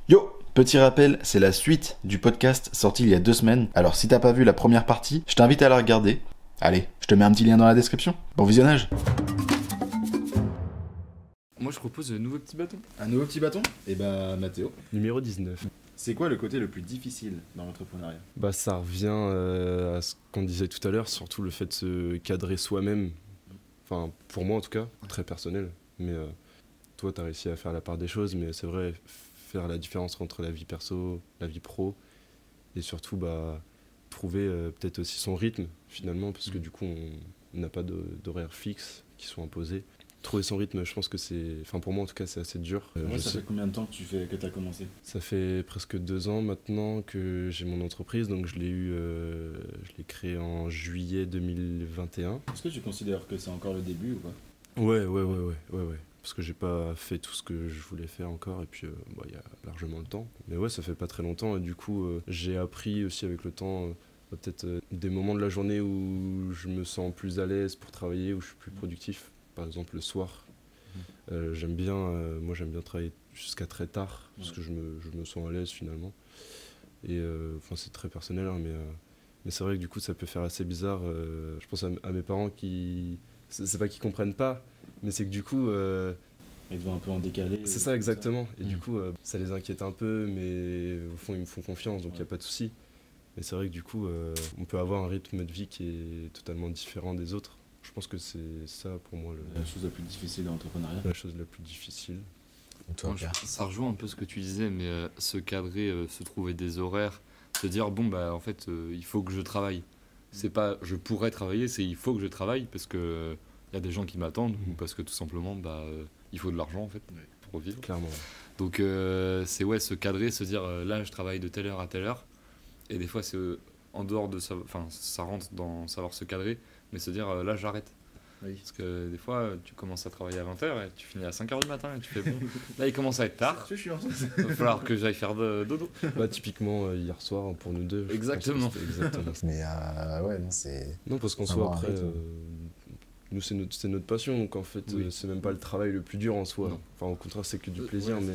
Yo, petit rappel, c'est la suite du podcast sorti il y a 2 semaines. Alors si t'as pas vu la première partie, je t'invite à la regarder. Allez, je te mets un petit lien dans la description. Bon visionnage. Moi je propose un nouveau petit bâton. Un nouveau petit bâton ? Eh bah Mathéo, Numéro 19. c'est quoi le côté le plus difficile dans l'entrepreneuriat ? Bah, ça revient à ce qu'on disait tout à l'heure, surtout le fait de se cadrer soi-même. Enfin, pour moi en tout cas, très personnel. Mais toi, t'as réussi à faire la part des choses, mais c'est vrai, faire la différence entre la vie perso, la vie pro, et surtout bah, trouver peut-être aussi son rythme finalement, parce que du coup, on n'a pas d'horaire fixe qui sont imposés. Trouver son rythme, je pense que c'est... Enfin, pour moi en tout cas, c'est assez dur. Ça fait combien de temps que t'as commencé ? Ça fait presque 2 ans maintenant que j'ai mon entreprise, donc je l'ai créée en juillet 2021. Est-ce que tu considères que c'est encore le début ou pas ? Ouais. Parce que j'ai pas fait tout ce que je voulais faire encore, et puis il y a largement le temps. Mais ouais, ça fait pas très longtemps, et du coup, j'ai appris aussi avec le temps, peut-être des moments de la journée où je me sens plus à l'aise pour travailler, où je suis plus productif. Par exemple, le soir. J'aime bien travailler jusqu'à très tard, parce que je me sens à l'aise finalement. Et c'est très personnel, hein, mais c'est vrai que du coup ça peut faire assez bizarre. Je pense à mes parents qui... C'est pas qu'ils comprennent pas, mais c'est que du coup... Ils te voient un peu en décalé. C'est ça exactement. Et du coup ça les inquiète un peu, mais au fond ils me font confiance, donc il n'y a pas de souci. Mais c'est vrai que du coup on peut avoir un rythme de vie qui est totalement différent des autres. Je pense que c'est ça pour moi La chose la plus difficile dans l'entrepreneuriat. la chose la plus difficile. Toi, Moi, ça rejoint un peu ce que tu disais, mais se cadrer, se trouver des horaires, se dire bon bah en fait il faut que je travaille. C'est pas je pourrais travailler, c'est il faut que je travaille parce que y a des gens qui m'attendent ou parce que tout simplement il faut de l'argent en fait pour vivre. Clairement. Donc c'est se cadrer, se dire là je travaille de telle heure à telle heure. Et des fois c'est en dehors de ça, enfin ça rentre dans savoir se cadrer, mais se dire là j'arrête. Oui. Parce que des fois tu commences à travailler à 20h et tu finis à 5h du matin et tu fais bon, là il commence à être tard, Je suis en train il va falloir que j'aille faire dodo. Bah, typiquement hier soir pour nous deux. je Exactement. pense que c'était exactement ça. Mais ouais, non, c'est. Non, parce qu'en Faut soi avoir un après, rythme. nous c'est notre passion, donc en fait Oui. c'est même pas le travail le plus dur en soi. Non. Enfin au contraire c'est que du plaisir, ouais, mais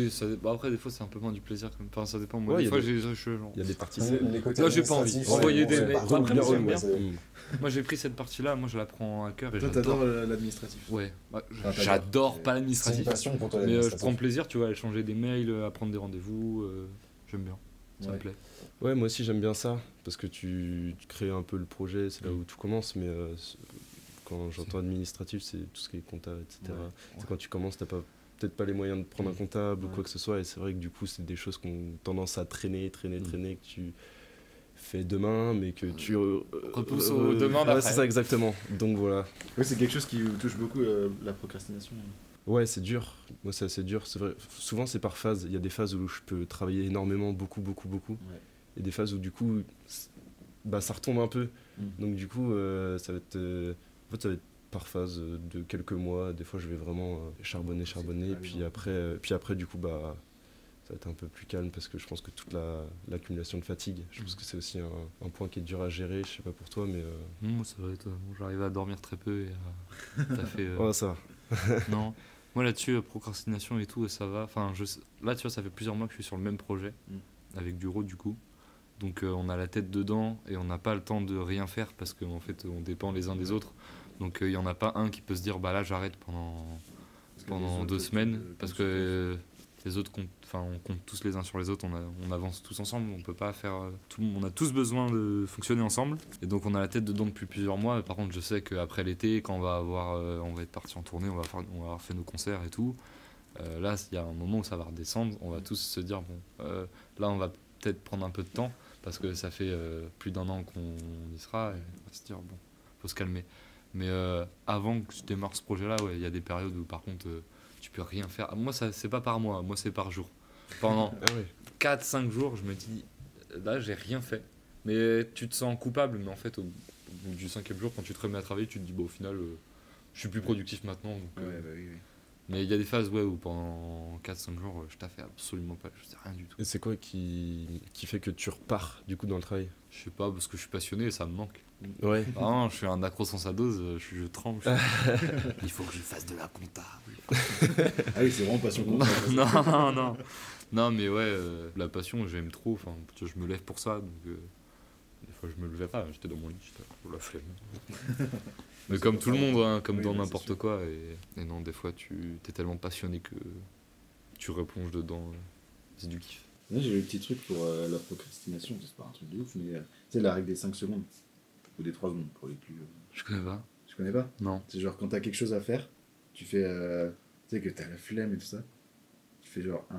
c'est ça. Oui, après des fois c'est un peu moins du plaisir quand même. Enfin ça dépend, moi Ouais, des y a fois des- je suis genre... il y a des parties. Les côtés Là, j'ai pas envie. administratifs, Envoyer ouais, des ouais, mails. par Après, contre, moi, ouais, j'aime bien. c'est- Moi j'ai pris cette partie-là, moi je la prends à cœur et Toi, j'adore. t'adores l'administratif. Ouais, t'adores. j'adore pas C'est une l'administratif. passion pour toi, Mais je l'administratif. prends plaisir, tu vois, à échanger des mails, à prendre des rendez-vous, j'aime bien, ça me Ouais. plaît. Ouais, moi aussi j'aime bien ça, parce que tu crées un peu le projet, c'est là où tout commence, mais quand j'entends administratif, c'est tout ce qui est comptable, etc. Ouais. C'est quand tu commences, t'as peut-être pas les moyens de prendre un comptable ou Ouais. quoi que ce soit, et c'est vrai que du coup c'est des choses qui ont tendance à traîner, que tu fais demain, mais que tu... Repousse au demain Ouais, d'après. c'est ça exactement, donc voilà. Oui, c'est quelque chose qui vous touche beaucoup, la procrastination. Ouais, c'est dur. Moi, c'est assez dur. C'est vrai. Souvent, c'est par phase. Il y a des phases où je peux travailler énormément, beaucoup. Ouais. Et des phases où, du coup, ça retombe un peu. Mm. Donc, du coup, ça va être... en fait, ça va être par phase de quelques mois. Des fois, je vais vraiment charbonner. Puis après, du coup, ça va être un peu plus calme parce que je pense que toute l'accumulation de fatigue, je pense que c'est aussi un point qui est dur à gérer. Je sais pas pour toi, mais... Moi ça va être, j'arrive à dormir très peu et à taffer, Ouais, ça va. non. Moi là-dessus, procrastination et tout, ça va. Enfin, là, tu vois, ça fait plusieurs mois que je suis sur le même projet, avec du RAW du coup. Donc on a la tête dedans et on n'a pas le temps de rien faire parce qu'en fait, on dépend les uns des autres. Donc il n'y en a pas un qui peut se dire, bah là, j'arrête pendant 2 semaines. Parce que les autres on compte tous les uns sur les autres, on avance tous ensemble, on peut pas faire on a tous besoin de fonctionner ensemble. Et donc on a la tête dedans depuis plusieurs mois. Par contre, je sais qu'après l'été, quand on va être parti en tournée, on va avoir fait nos concerts et tout. Là, il y a un moment où ça va redescendre, on va tous se dire bon, là on va peut-être prendre un peu de temps parce que ça fait plus d'1 an qu'on y sera et on va se dire bon, faut se calmer. Mais avant que je démarre ce projet-là, il y a des périodes où par contre tu peux rien faire. Moi, c'est pas par mois, moi c'est par jour. Pendant 4-5 jours, je me dis, là j'ai rien fait. Mais tu te sens coupable, mais en fait, au bout du 5e jour, quand tu te remets à travailler, tu te dis, au final, je suis plus productif maintenant. Donc, Ouais, bah oui. Mais il y a des phases où pendant 4-5 jours, je taffais absolument pas, je faisais rien du tout. Et c'est quoi qui fait que tu repars du coup dans le travail? Je sais pas, parce que je suis passionné et ça me manque. Ouais. Vraiment, je suis un accro sans sa dose, je tremble. Il faut que je fasse de la compta. Ah oui, c'est vraiment passion Non, contre. non, non. Non, mais ouais, la passion, j'aime trop. Enfin, je me lève pour ça. Donc, des fois, je me levais pas. J'étais dans mon lit, j'étais la flemme. Mais comme tout le monde, hein, comme Oui, dans bah, c'est n'importe sûr. quoi. Et non, des fois, tu es tellement passionné que tu replonges dedans. C'est du kiff. Là, j'ai eu le petit truc pour la procrastination, c'est pas un truc de ouf, mais c'est la règle des 5 secondes. Ou des 3 secondes pour les plus. Je connais pas. Tu connais pas? Non. C'est genre quand t'as quelque chose à faire, tu fais. Tu sais que t'as la flemme et tout ça. Tu fais genre 1,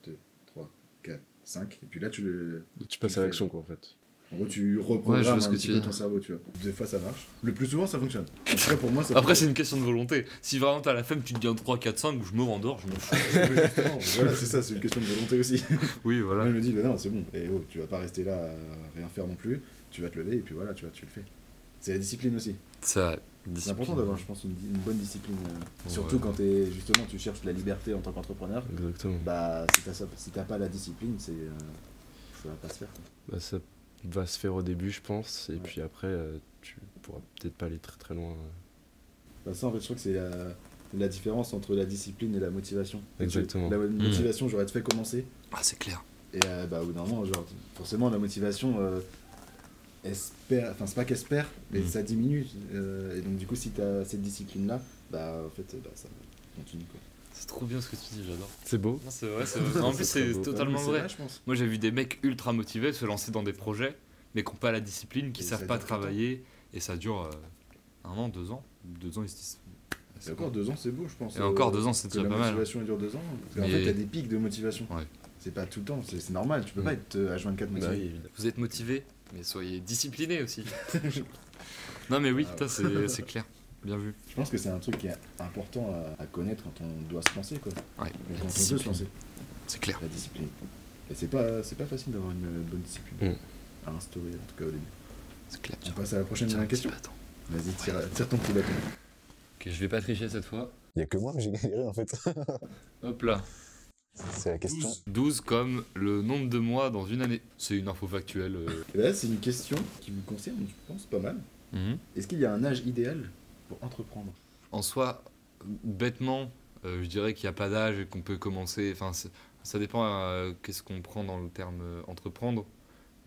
2, 3, 4, 5. Et puis là, Tu passes à l'action quoi en fait. En gros, tu Ouais, je reprogrammes vois ce un que petit tu peu dis. ton cerveau, tu vois. Des fois, ça marche. Le plus souvent, ça fonctionne. En tout cas, pour moi, ça Après, c'est fonctionne. une question de volonté. Si vraiment t'as la flemme, tu te dis un 3, 4, 5, je me rendors, je m'en fous. Justement, voilà, c'est ça, c'est une question de volonté aussi. Oui, Moi, voilà. je me dis, bah non, c'est bon. Et oh, tu vas pas rester là à rien faire non plus. Tu vas te lever et puis voilà, tu le fais. C'est la discipline aussi. Ça, C'est important d'avoir, je pense, une bonne discipline. Ouais. Surtout quand justement, tu cherches la liberté en tant qu'entrepreneur. Exactement. Bah, si t'as pas la discipline, ça va pas se faire. Quoi. Bah, ça va se faire au début je pense. Et Ouais. puis après tu pourras peut-être pas aller très très loin. Bah, ça, en fait, je crois que c'est la différence entre la discipline et la motivation. Exactement. La motivation, j'aurais te fait commencer. Ah, c'est clair. Et bah, au bout d'un moment, genre, forcément, la motivation, c'est pas qu'espère, mais ça diminue. Et donc, du coup, si t'as cette discipline-là, bah, en fait, bah, ça continue. Quoi. C'est trop bien ce que tu dis, j'adore. C'est beau. Non, c'est vrai, c'est vrai. En plus, C'est très c'est beau. totalement Ouais, mais vrai. c'est je pense. Moi, j'ai vu des mecs ultra motivés se lancer dans des projets, mais qui n'ont pas la discipline, qui Et savent ça pas dure tout le temps. travailler, et ça dure 1 an, 2 ans. 2 ans, ils se disent. Et encore 2 ans, c'est beau, je pense. Et encore 2 ans, c'est que déjà la pas mal. motivation elle dure 2 ans. Parce qu'en Mais- fait, il y a des pics de motivation. Ouais. C'est pas tout le temps, c'est normal. Tu peux pas être H24 Bah motivé. oui, évidemment. Vous êtes motivés, mais soyez disciplinés aussi. Non, mais oui, Ah, putain, c'est clair. Bien vu. Je pense que c'est un truc qui est important à connaître quand on doit se lancer, quoi. Ouais. Mais quand on veut se Discipline. lancer, C'est clair. la discipline. Et c'est pas facile d'avoir une bonne discipline à instaurer, en tout cas au début. C'est clair. On passe à la prochaine Tiens, question. attends. Vas-y, tire ton petit bâton. Ok, je vais pas tricher cette fois. Il y a que moi que j'ai galéré en fait. Hop là. C'est la question. 12 comme le nombre de mois dans une année. C'est une info factuelle. Et là, c'est une question qui vous concerne, je pense, pas mal. Est-ce qu'il y a un âge idéal pour entreprendre? En soi, bêtement, je dirais qu'il n'y a pas d'âge et qu'on peut commencer. Enfin, ça dépend qu'est-ce qu'on prend dans le terme entreprendre.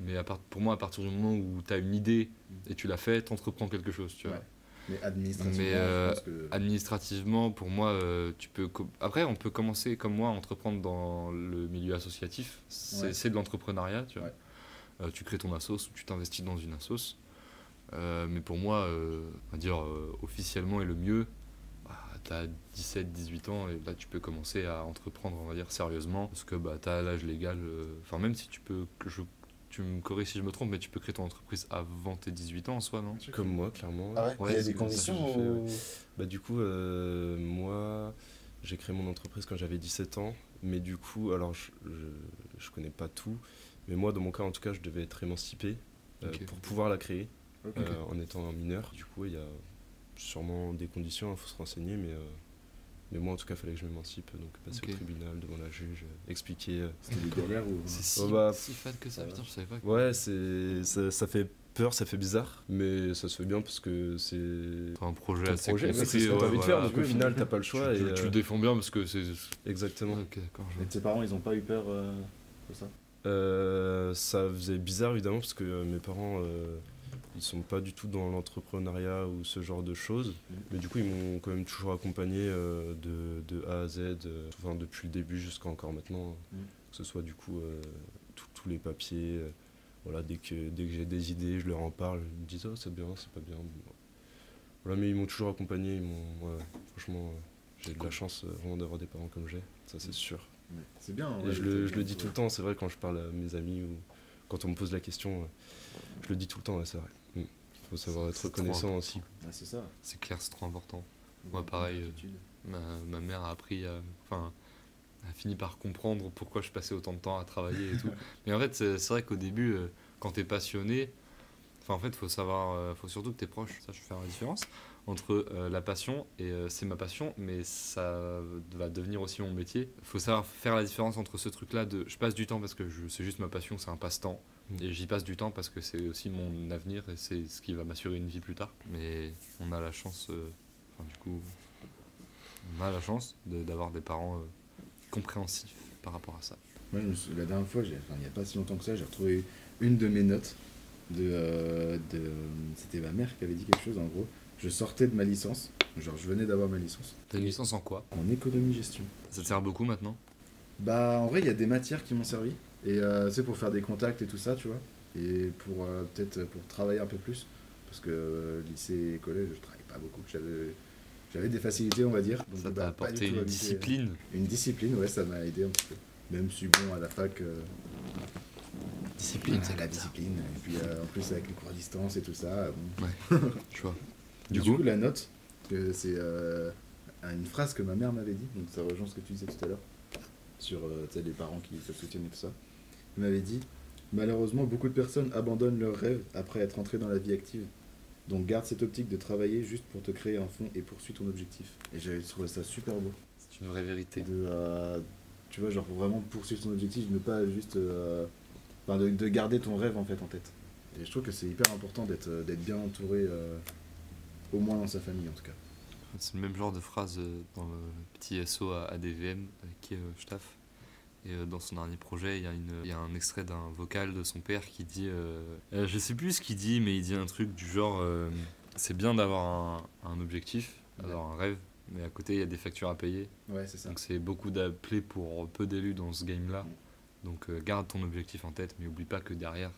Mais pour moi, à partir du moment où tu as une idée et tu l'as fait, tu entreprends quelque chose. Tu vois. Ouais. Mais administrativement, Mais, je pense que... Administrativement, pour moi, tu peux. Après, on peut commencer comme moi à entreprendre dans le milieu associatif. Ouais. C'est de l'entrepreneuriat. Tu vois. Ouais. Tu crées ton assos ou tu t'investis dans une assos. Mais pour moi, on va dire officiellement et le mieux, tu as 17-18 ans et là tu peux commencer à entreprendre, on va dire sérieusement, parce que tu as l'âge légal. Enfin, même si tu peux. Tu me corriges si je me trompe, mais tu peux créer ton entreprise avant tes 18 ans en soi, non? Comme moi clairement. Ah ouais, Ouais, il y a c'est des comme ça que conditions j'ai fait, ou... Bah du coup, moi, j'ai créé mon entreprise quand j'avais 17 ans, mais du coup, alors je connais pas tout, mais moi, dans mon cas, en tout cas, je devais être émancipé Ok. pour pouvoir la créer Ok. en étant un mineur. Du coup, il y a sûrement des conditions, il faut se renseigner, mais moi, en tout cas, il fallait que je m'émancipe, donc passer Ok. au tribunal, devant la juge, expliquer. C'était des galères ou... C'est si, Oh bah, si fade que ça, putain, je savais pas. Ouais, ça fait peur, ça fait bizarre, mais ça se fait bien parce que c'est C'est un projet ton assez projet, compliqué, c'est ce que t'as ouais, envie de voilà. faire, donc au final, t'as pas le choix. Tu le défends bien parce que c'est. Exactement. Ok, d'accord. je Et vois. tes parents, ils ont pas eu peur de ça? Ça faisait bizarre évidemment parce que mes parents ils sont pas du tout dans l'entrepreneuriat ou ce genre de choses, mais du coup ils m'ont quand même toujours accompagné de A à Z, enfin, depuis le début jusqu'à encore maintenant, que ce soit du coup tous les papiers, voilà, dès que j'ai des idées je leur en parle, ils me disent oh c'est bien, c'est pas bien, bon, voilà, mais ils m'ont toujours accompagné, ouais, franchement j'ai de la chance vraiment d'avoir des parents comme j'ai, ça c'est sûr. Ouais. C'est bien. Et je le dis tout le temps, c'est vrai, quand je parle à mes amis ou quand on me pose la question, je le dis tout le temps, ouais, c'est vrai. Il faut savoir être C'est trop reconnaissant important. aussi. Ouais, c'est ça. C'est clair, c'est trop important. Moi, pareil, ma mère a appris, enfin, a fini par comprendre pourquoi je passais autant de temps à travailler et tout. Mais en fait, c'est vrai qu'au début, quand t'es passionné, enfin, en fait, faut savoir, faut surtout que t'es proche. Ça, je fais la différence entre la passion et c'est ma passion, mais ça va devenir aussi mon métier. Il faut savoir faire la différence entre ce truc-là de je passe du temps parce que c'est juste ma passion, c'est un passe-temps. Et j'y passe du temps parce que c'est aussi mon avenir et c'est ce qui va m'assurer une vie plus tard. Mais on a la chance, on a la chance d'avoir des parents compréhensifs par rapport à ça. Moi, la dernière fois, il n'y a pas si longtemps que ça, j'ai retrouvé une de mes notes. C'était ma mère qui avait dit quelque chose, en gros. Je sortais de ma licence, genre je venais d'avoir ma licence. T'as une licence en quoi? En économie-gestion. Ça te sert beaucoup maintenant? Bah, en vrai, il y a des matières qui m'ont servi. Et c'est pour faire des contacts et tout ça, tu vois. Et pour peut-être pour travailler un peu plus. Parce que lycée et collège, je travaillais pas beaucoup. J'avais des facilités, on va dire. Donc, Ça bah, t'a pas du apporté tout une habité, discipline? Une discipline, ouais, ça m'a aidé un petit peu. Même si, bon, à la fac, Discipline, c'est la discipline. Et puis, en plus, avec les cours à distance et tout ça, bon. Tu vois. Du coup, la note, c'est une phrase que ma mère m'avait dit. Donc, ça rejoint ce que tu disais tout à l'heure. Sur tu sais, les parents qui se soutiennent et tout ça. Elle m'avait dit, malheureusement, beaucoup de personnes abandonnent leurs rêves après être entrées dans la vie active. Donc garde cette optique de travailler juste pour te créer un fond et poursuis ton objectif. Et j'avais trouvé ça super beau. C'est une vraie vérité. Tu vois, genre pour vraiment poursuivre ton objectif, ne pas juste... de garder ton rêve en fait en tête. Et je trouve que c'est hyper important d'être bien entouré, au moins dans sa famille en tout cas. C'est le même genre de phrase dans le petit SO à ADVM avec qui je taffe. Et dans son dernier projet, il y a un extrait d'un vocal de son père qui dit... je sais plus ce qu'il dit, mais il dit un truc du genre... c'est bien d'avoir un objectif, d'avoir un rêve, mais à côté, il y a des factures à payer. Ouais, c'est ça. Donc c'est beaucoup d'appelés pour peu d'élus dans ce game-là. Donc garde ton objectif en tête, mais oublie pas que derrière,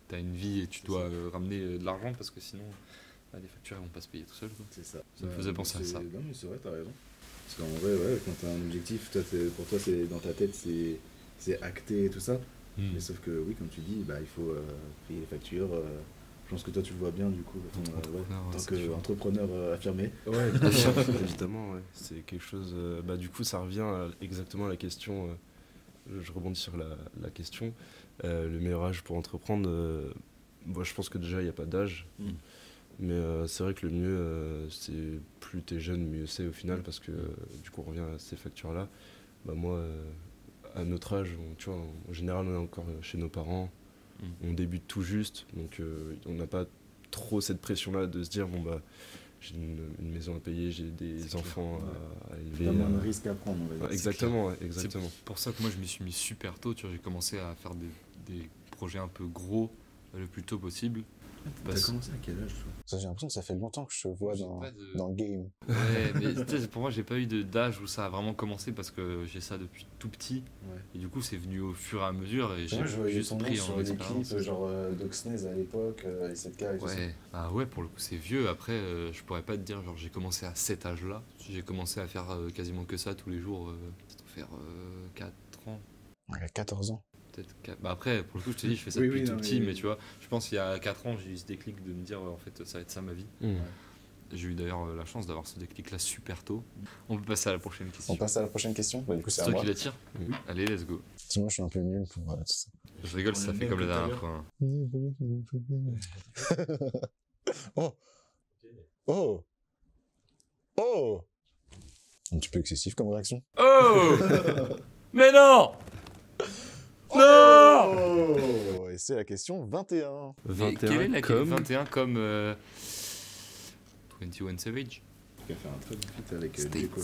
t'as une vie et tu dois ramener de l'argent parce que sinon, les factures elles vont pas se payer tout seul. Quoi. C'est ça. Ça me faisait penser à ça. Non, mais c'est vrai, t'as raison. Parce qu'en vrai, ouais, quand t'as un objectif, pour toi, c'est dans ta tête, c'est acté et tout ça. Mais sauf que, oui, comme tu dis, bah, il faut payer les factures. Je pense que toi, tu le vois bien, du coup, en tant qu'entrepreneur affirmé. Ouais, évidemment, ouais. C'est quelque chose... bah, du coup, ça revient exactement à la question... je rebondis sur la question. Le meilleur âge pour entreprendre, moi, je pense que déjà, il n'y a pas d'âge. Mais c'est vrai que le mieux, c'est plus t'es jeune, mieux c'est au final, parce que du coup on revient à ces factures-là. Bah moi, à notre âge, tu vois, en général on est encore chez nos parents, on débute tout juste, donc on n'a pas trop cette pression-là de se dire bon bah j'ai une maison à payer, j'ai des enfants à élever. Il y a moins de risques à prendre, on va dire. Exactement, ouais, exactement. C'est pour ça que moi je m'y suis mis super tôt, tu vois, j'ai commencé à faire des projets un peu gros le plus tôt possible. T'as commencé à quel âge toi? Ça, j'ai l'impression que ça fait longtemps que je te vois dans le game. Ouais, mais tu sais, pour moi, j'ai pas eu d'âge où ça a vraiment commencé parce que j'ai ça depuis tout petit. Ouais. Et du coup, c'est venu au fur et à mesure et j'ai Je voyais juste ton nom pris sur en les expérience. clips, genre d'Oxnez à l'époque, et cette et tout ça. Ouais, ah ouais, pour le coup, c'est vieux. Après, je pourrais pas te dire, genre, j'ai commencé à cet âge-là. J'ai commencé à faire quasiment que ça tous les jours. Ça doit faire 4 ans. Il y a 14 ans. Peut-être 4. Bah après, pour le coup, je te dis, je fais ça Oui, depuis oui, tout non, petit, mais- mais tu vois, je pense qu'il y a 4 ans, j'ai eu ce déclic de me dire, en fait, ça va être ça ma vie. J'ai eu d'ailleurs la chance d'avoir ce déclic-là super tôt. On peut passer à la prochaine question. On passe à la prochaine question. Bah, du coup, c'est C'est à toi moi. qui la tire? Allez, let's go. Sinon, je suis un peu nul pour tout ça. Je rigole, ça fait comme la dernière fois. Oh Oh Oh Un petit peu excessif comme réaction. Oh mais non. Non. Oh Et c'est la question 21. Mais quelle est la comme... 21 comme 21 Savage? Qui a fait un très bon feat avec States. J. Cole.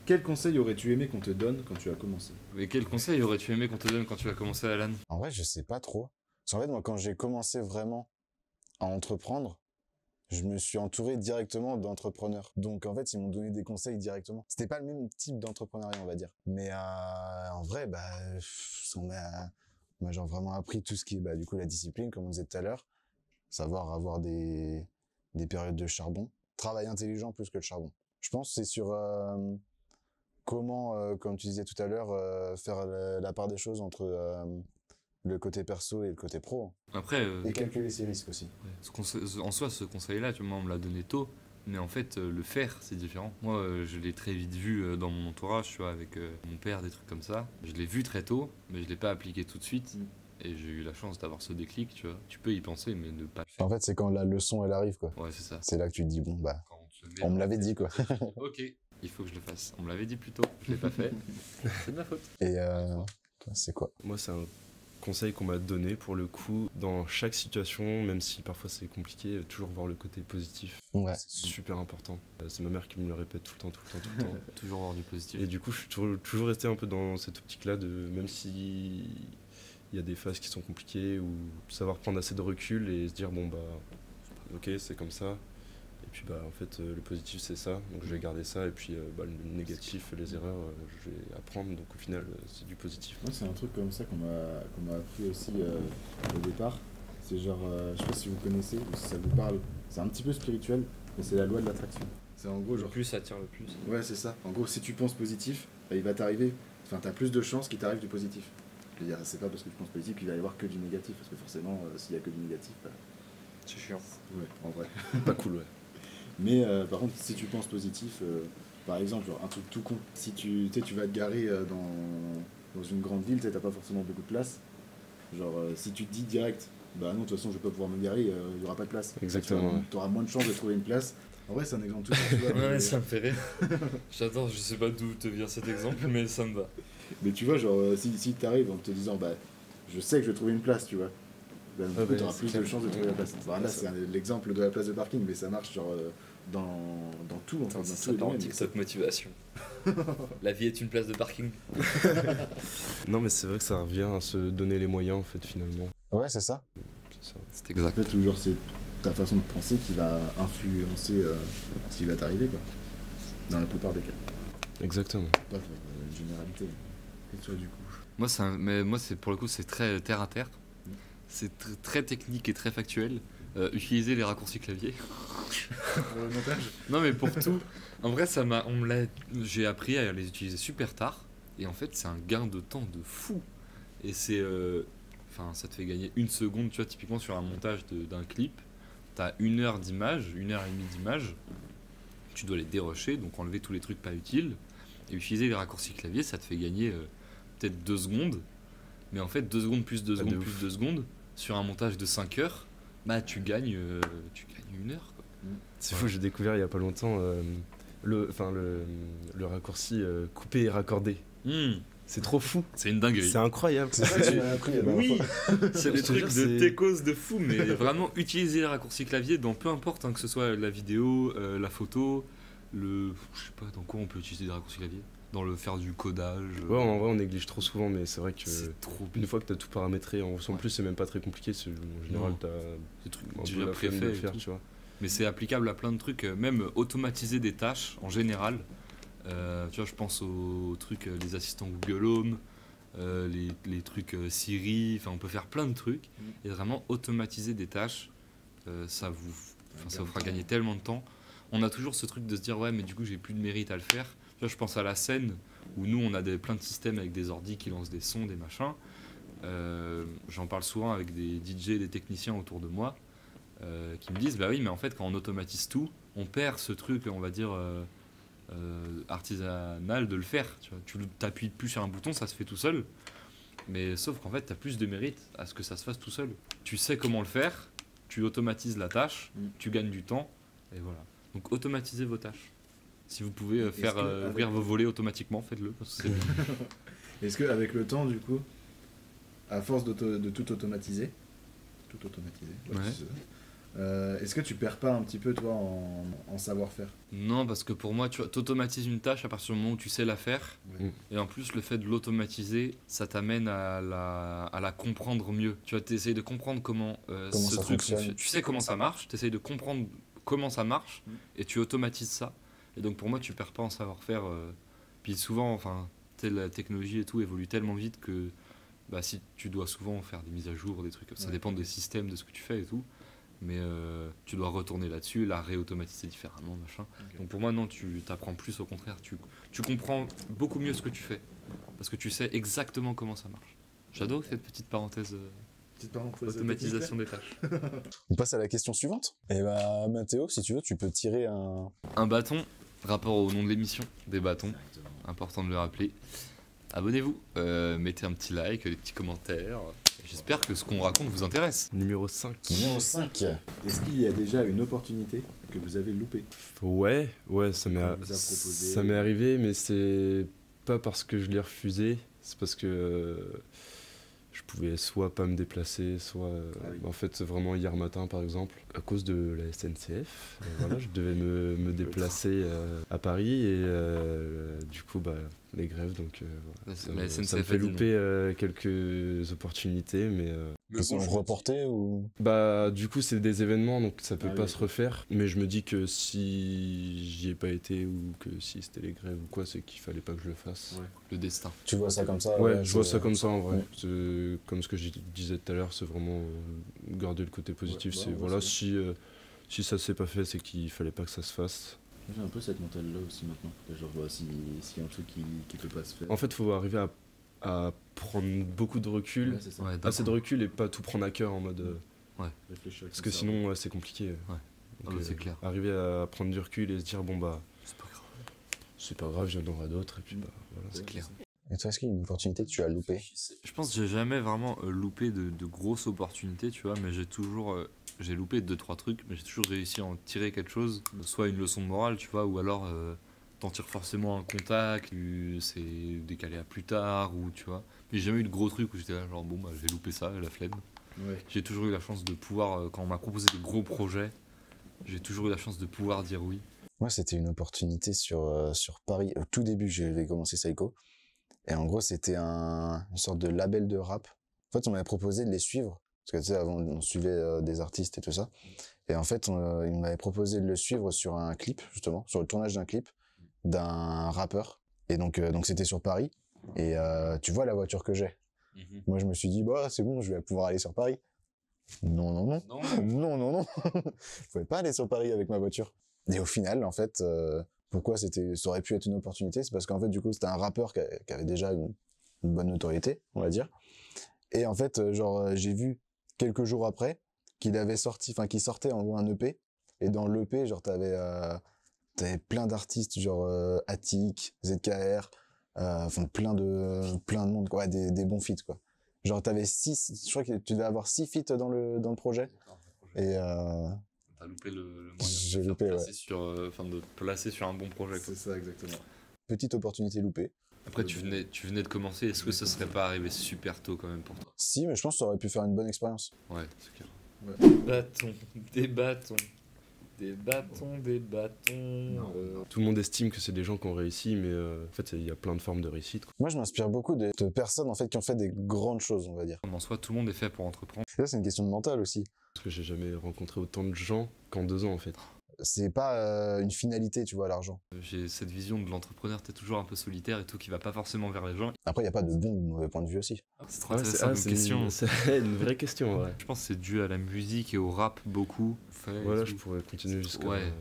Quel conseil aurais-tu aimé qu'on te donne quand tu as commencé? Mais quel conseil aurais-tu aimé qu'on te donne quand tu vas commencer à LAN? En vrai, je sais pas trop. Parce qu'en fait, moi, quand j'ai commencé vraiment à entreprendre, je me suis entouré directement d'entrepreneurs. Donc, en fait, ils m'ont donné des conseils directement. C'était pas le même type d'entrepreneuriat, on va dire. Mais en vrai, bah, on m'a genre vraiment appris tout ce qui est, bah, du coup, la discipline, comme on disait tout à l'heure. Savoir avoir des périodes de charbon. Travail intelligent plus que le charbon. Je pense que c'est sur comment, comme tu disais tout à l'heure, faire la part des choses entre le côté perso et le côté pro. Après, Et calculer ses risques aussi. en soi, ce conseil-là, tu vois, moi, on me l'a donné tôt. Mais en fait, le faire, c'est différent. Moi, je l'ai très vite vu dans mon entourage, tu vois, avec mon père, des trucs comme ça. Je l'ai vu très tôt, mais je l'ai pas appliqué tout de suite. Et j'ai eu la chance d'avoir ce déclic, tu vois. Tu peux y penser, mais ne pas le faire. En fait, c'est quand la leçon, elle arrive, quoi. Ouais, c'est ça. C'est là que tu te dis, bon, bah, Je le mets On me dans- l'avait dit, quoi. Ok, il faut que je le fasse. On me l'avait dit plus tôt, je l'ai pas fait. C'est de ma faute. Et toi, c'est quoi? Moi, c'est un conseil qu'on m'a donné pour le coup. Dans chaque situation, même si parfois c'est compliqué, toujours voir le côté positif. Ouais. C'est super important. C'est ma mère qui me le répète tout le temps. Toujours avoir du positif. Et du coup, je suis toujours resté un peu dans cette optique-là de même si il y a des phases qui sont compliquées, ou savoir prendre assez de recul et se dire bon bah ok, c'est comme ça. Et puis bah en fait le positif c'est ça, donc je vais garder ça, et puis bah, le négatif, les erreurs, je vais apprendre, donc au final c'est du positif. Moi, c'est un truc comme ça qu'on m'a appris aussi au départ. C'est genre, je sais pas si vous connaissez ou si ça vous parle. C'est un petit peu spirituel, mais c'est la loi de l'attraction. C'est en gros Le genre. plus attire le plus. Ouais, c'est ça. En gros, si tu penses positif, bah, il va t'arriver. Enfin, t'as plus de chances qu'il t'arrive du positif. Je veux dire, c'est pas parce que tu penses positif qu'il va y avoir que du négatif, parce que forcément, s'il y a que du négatif, bah, C'est chiant. ouais, en vrai. Pas cool, ouais. Mais par contre, si tu penses positif, par exemple, genre un truc tout con, si tu vas te garer dans une grande ville, tu sais, t'as pas forcément beaucoup de place. Genre, si tu te dis direct, bah non, de toute façon, je vais pas pouvoir me garer, il y aura pas de place. Exactement, ouais. Tu auras moins de chances de trouver une place. En vrai, c'est un exemple tout con, tu vois. Ouais, mais, ça me fait rire. J'adore, je sais pas d'où te vient cet exemple, mais ça me va. mais tu vois, genre, si t'arrives en te disant, bah, je sais que je vais trouver une place, tu vois. Bah, du coup, bah, t'auras c'est plus clair. de chances de trouver la place. Bah, là, Ça. c'est l'exemple de la place de parking, mais ça marche genre dans tout, enfin, dans tous les domaines. TikTok motivation. La vie est une place de parking. Non mais c'est vrai que ça revient à se donner les moyens en fait finalement. Ouais, c'est ça. C'est ça. C'est En exact. fait, toujours c'est ta façon de penser qui va influencer ce qui va t'arriver, quoi. Dans la plupart des cas. Exactement. Bref, une généralité. Et toi, du coup Mais moi, c'est pour le coup, c'est très terre à terre. C'est très technique et très factuel. Utiliser les raccourcis clavier. Pour le montage. Non, mais pour tout. En vrai, j'ai appris à les utiliser super tard. Et en fait, c'est un gain de temps de fou. Et c'est. Enfin, ça te fait gagner une seconde, tu vois, typiquement sur un montage d'un clip. T'as 1 heure d'image, 1 heure et demie d'image. Tu dois les dérusher, donc enlever tous les trucs pas utiles. Et utiliser les raccourcis clavier, ça te fait gagner peut-être 2 secondes. Mais en fait, 2 secondes plus 2 Ah, de secondes ouf. plus 2 secondes, sur un montage de 5 heures, bah tu gagnes 1 heure, quoi. C'est fou, j'ai découvert il y a pas longtemps le raccourci couper et raccorder. C'est trop fou. C'est une dinguerie. C'est incroyable. C'est ça que tu m'as appris la dernière Oui, fois. c'est des Je te trucs jure, de c'est- techos de fou, mais vraiment utiliser les raccourcis clavier dans peu importe, hein, que ce soit la vidéo, la photo, je sais pas dans quoi on peut utiliser des raccourcis clavier. Dans le faire du codage. Ouais, en vrai on néglige trop souvent, mais c'est vrai que c'est trop bien. une fois que t'as tout paramétré, en plus c'est même pas très compliqué, en général Non. t'as Des trucs un peu déjà la flemme de préfaits le et faire, tout. tu vois. Mais c'est applicable à plein de trucs, même automatiser des tâches en général. Tu vois, je pense aux trucs, les assistants Google Home, les trucs Siri, enfin on peut faire plein de trucs. Et vraiment automatiser des tâches, ça vous fera gagner tellement de temps. On a toujours ce truc de se dire ouais mais du coup j'ai plus de mérite à le faire. Tu vois, je pense à la scène où nous on a plein de systèmes avec des ordis qui lancent des sons, des machins. J'en parle souvent avec des DJ, des techniciens autour de moi qui me disent bah oui mais en fait quand on automatise tout on perd ce truc on va dire artisanal de le faire, tu vois. Tu t'appuies plus sur un bouton, ça se fait tout seul, mais sauf qu'en fait tu as plus de mérite à ce que ça se fasse tout seul. Tu sais comment le faire, tu automatises la tâche, tu gagnes du temps et voilà. Donc automatisez vos tâches. Si vous pouvez Est-ce faire que ouvrir avec- vos volets automatiquement, faites-le parce que c'est bien. Est-ce qu'avec le temps, du coup, à force de tout automatiser, ouais, Ouais. c'est ça, est-ce que tu perds pas un petit peu, toi, en savoir-faire? Non, parce que pour moi, tu automatises une tâche à partir du moment où tu sais la faire. Ouais. Et en plus, le fait de l'automatiser, ça t'amène à la comprendre mieux. Tu vois, tu essayes de comprendre comment, Comment ce ça truc fonctionne. fonctionne. Tu sais comment ça marche, tu essayes de comprendre comment ça marche, et tu automatises ça. Et donc pour moi, tu perds pas en savoir-faire. Puis souvent, enfin, tu sais, la technologie et tout évolue tellement vite que bah, si tu dois souvent faire des mises à jour, des trucs, ça Ouais. dépend des systèmes, de ce que tu fais et tout. Mais tu dois retourner là-dessus, la réautomatiser différemment, machin. Ok. Donc pour moi, non, tu t'apprends plus, au contraire, tu comprends beaucoup mieux ce que tu fais. Parce que tu sais exactement comment ça marche. J'adore cette petite parenthèse Petite parenthèse automatisation des tâches. On passe à la question suivante. Et bah, Mathéo, si tu veux, tu peux tirer un. Un bâton, rapport au nom de l'émission, des bâtons, important de le rappeler. Abonnez-vous, mettez un petit like, des petits commentaires. j'espère que ce qu'on raconte vous intéresse. Numéro 5. Numéro 5. Est-ce qu'il y a déjà une opportunité que vous avez loupée? Ouais, ça m'est Qu'on vous a proposé. ça m'est arrivé, mais c'est pas parce que je l'ai refusé, c'est parce que je pouvais soit pas me déplacer, soit Ah oui. en fait vraiment hier matin par exemple, à cause de la SNCF, voilà, je devais me déplacer à Paris et du coup bah les grèves donc La- ça, la me- ça me SNCF fait a dit non. louper quelques opportunités mais Ils sont reportés ou... bah du coup c'est des événements donc ça peut Ah pas oui, se ok. refaire, mais je me dis que si j'y ai pas été ou que si c'était les grèves ou quoi, c'est qu'il fallait pas que je le fasse. Ouais. Le destin. Tu vois ça comme ça? Ouais, je vois c'est- ça comme ça en vrai. Ouais. C'est comme ce que je disais tout à l'heure, c'est vraiment garder le côté positif. Ouais, C'est ouais, voilà, c'est si ça s'est pas fait, c'est qu'il fallait pas que ça se fasse. J'ai un peu cette mentale-là aussi maintenant. Genre, bah, s'il y a un truc qui peut pas se faire. En fait, faut arriver à prendre beaucoup de recul, Ouais, c'est ça. Ouais, assez de d'accord. recul et pas tout prendre à cœur en mode. Réfléchir avec Parce son que cerveau. sinon, c'est compliqué. Ah Donc, ouais, c'est clair. Arriver à prendre du recul et se dire, bon bah, C'est pas grave. c'est pas grave, il y en aura d'autres, et puis bah voilà. C'est clair. Et toi, est-ce qu'il y a une opportunité que tu as loupée? Je pense que j'ai jamais vraiment loupé de grosses opportunités, tu vois, mais j'ai toujours j'ai loupé 2-3 trucs, mais j'ai toujours réussi à en tirer quelque chose, soit une leçon de morale, tu vois, ou alors t'en tires forcément un contact, c'est décalé à plus tard, ou tu vois. Mais j'ai jamais eu de gros trucs où j'étais là, genre bon, bah j'ai loupé ça, la flemme. Ouais. J'ai toujours eu la chance de pouvoir, quand on m'a proposé des gros projets, j'ai toujours eu la chance de pouvoir dire oui. Moi, c'était une opportunité sur Paris. Au tout début, j'avais commencé Psycho. Et en gros, c'était une sorte de label de rap. En fait, on m'avait proposé de les suivre. Parce que tu sais, avant, on suivait des artistes et tout ça. Et en fait, ils m'avaient proposé de le suivre sur un clip, justement, sur le tournage d'un clip d'un rappeur. Et donc c'était sur Paris. Et tu vois la voiture que j'ai. Moi, je me suis dit, bah, c'est bon, je vais pouvoir aller sur Paris. Non, non, non. Non, Non, non, non. Je pouvais pas aller sur Paris avec ma voiture. Et au final, en fait, pourquoi ça aurait pu être une opportunité, c'est parce qu'en fait, du coup, c'était un rappeur qui avait déjà une bonne notoriété, on va dire. Et en fait, j'ai vu quelques jours après qu'il sortait en gros un EP. Et dans l'EP, genre, t'avais plein d'artistes, genre Attic, ZKR, enfin plein de monde, quoi, des bons feats, quoi. Genre, je crois que tu devais avoir 6 feats dans le projet. Et t'as loupé le moyen J'ai de te loupé, placer sur, de te placer sur un bon projet, quoi. C'est ça, exactement. petite opportunité loupée. Après, tu venais de commencer, est-ce que ça serait pas arrivé super tôt quand même pour toi? Si, mais je pense que ça aurait pu faire une bonne expérience. Ouais, c'est clair. Ouais. Bâtons, des bâtons, des bâtons, des bâtons. Tout le monde estime que c'est des gens qui ont réussi, mais en fait, il y a plein de formes de réussite, quoi. Moi, je m'inspire beaucoup de personnes en fait qui ont fait des grandes choses, on va dire. En soi, tout le monde est fait pour entreprendre. Et ça, c'est une question de mental aussi. Parce que j'ai jamais rencontré autant de gens qu'en 2 ans, en fait. C'est pas une finalité, tu vois, l'argent. J'ai cette vision de l'entrepreneur, t'es toujours un peu solitaire et tout, qui va pas forcément vers les gens. Après, il n'y a pas de bon ou de mauvais point de vue aussi. C'est trop intéressant comme question. c'est une vraie question, ouais. Je pense que c'est dû à la musique et au rap beaucoup. Voilà, je pourrais continuer jusqu'à Ouais.